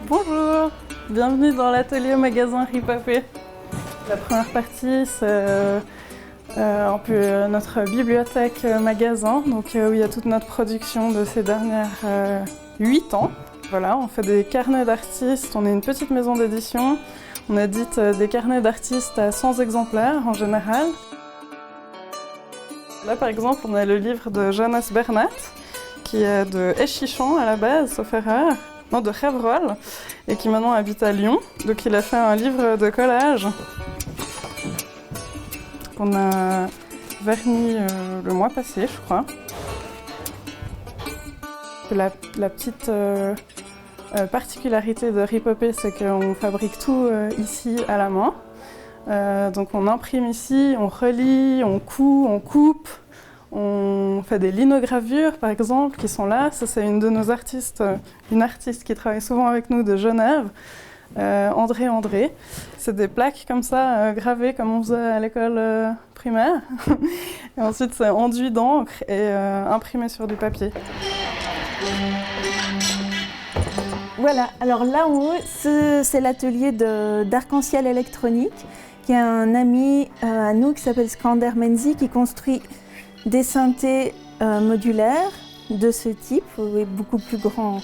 Bonjour, bienvenue dans l'atelier magasin Ripapé. La première partie, c'est un peu notre bibliothèque magasin, donc où il y a toute notre production de ces dernières 8 ans. Voilà, on fait des carnets d'artistes, on est une petite maison d'édition. On édite des carnets d'artistes à 100 exemplaires en général. Là par exemple, on a le livre de Jonas Bernat, qui est de Échichon à la base, sauf erreur. Non, de Révrol, et qui maintenant habite à Lyon. Donc il a fait un livre de collage qu'on a verni le mois passé, je crois. La petite particularité de Ripapé, c'est qu'on fabrique tout ici à la main. Donc on imprime ici, on relie, on coud, on coupe. On fait des linogravures par exemple qui sont là. Ça c'est une de nos artistes, une artiste qui travaille souvent avec nous de Genève, André. C'est des plaques comme ça gravées comme on faisait à l'école primaire. Et ensuite c'est enduit d'encre et imprimé sur du papier. Voilà, alors là en haut, c'est l'atelier d'arc-en-ciel électronique, qui est un ami à nous qui s'appelle Skander Menzi, qui construit des synthés modulaires de ce type, beaucoup plus grands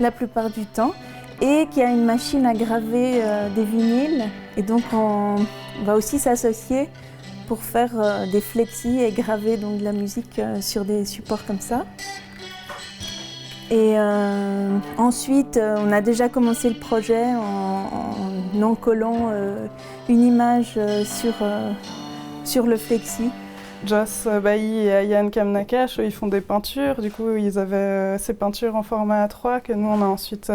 la plupart du temps, et qui a une machine à graver des vinyles. Et donc on va aussi s'associer pour faire des flexis et graver donc, de la musique sur des supports comme ça. Et ensuite, on a déjà commencé le projet en encollant une image sur le flexi. Joss Bailly et Ayan Kamnakash, ils font des peintures. Du coup, ils avaient ces peintures en format A3 que nous, on a ensuite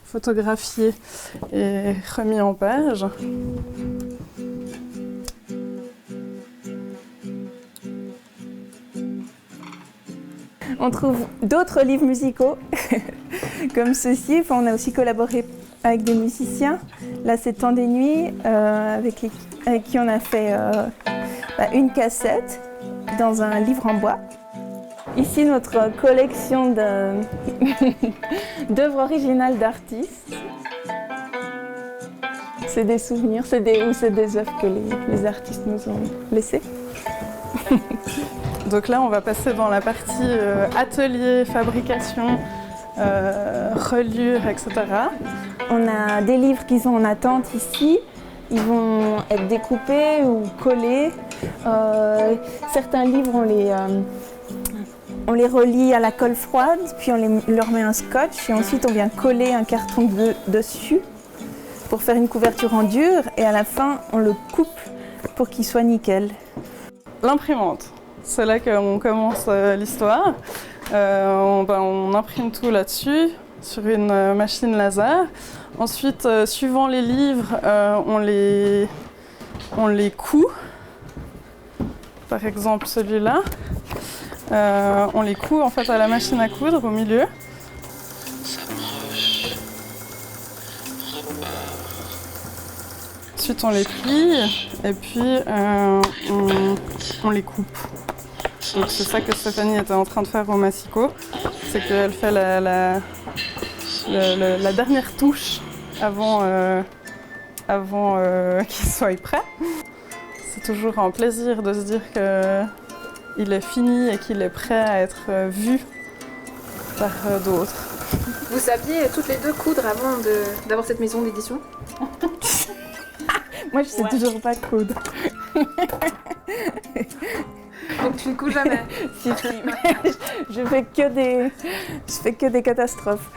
photographié et remis en page. On trouve d'autres livres musicaux comme ceci. Enfin, on a aussi collaboré avec des musiciens. Là, c'est Temps des nuits, avec qui on a fait une cassette dans un livre en bois. Ici, notre collection d'œuvres originales d'artistes. C'est des souvenirs, c'est des œuvres que les artistes nous ont laissées. Donc là, on va passer dans la partie atelier, fabrication, reliure, etc. On a des livres qui sont en attente ici. Ils vont être découpés ou collés. Certains livres, on les relie à la colle froide, puis on leur met un scotch et ensuite on vient coller un carton dessus pour faire une couverture en dur et à la fin, on le coupe pour qu'il soit nickel. L'imprimante. C'est là qu'on commence l'histoire. On imprime tout là-dessus, sur une machine laser. Ensuite, suivant les livres, on les coud. Par exemple, celui-là. On les coud en fait à la machine à coudre au milieu. Ensuite, on les plie et puis on les coupe. Donc c'est ça que Stéphanie était en train de faire au massicot, c'est qu'elle fait la dernière touche avant qu'il soit prêt. C'est toujours un plaisir de se dire qu'il est fini et qu'il est prêt à être vu par d'autres. Vous saviez toutes les deux coudre avant d'avoir cette maison d'édition? Moi je sais toujours pas coudre. Donc tu ne couds jamais? Si. Je fais que des catastrophes.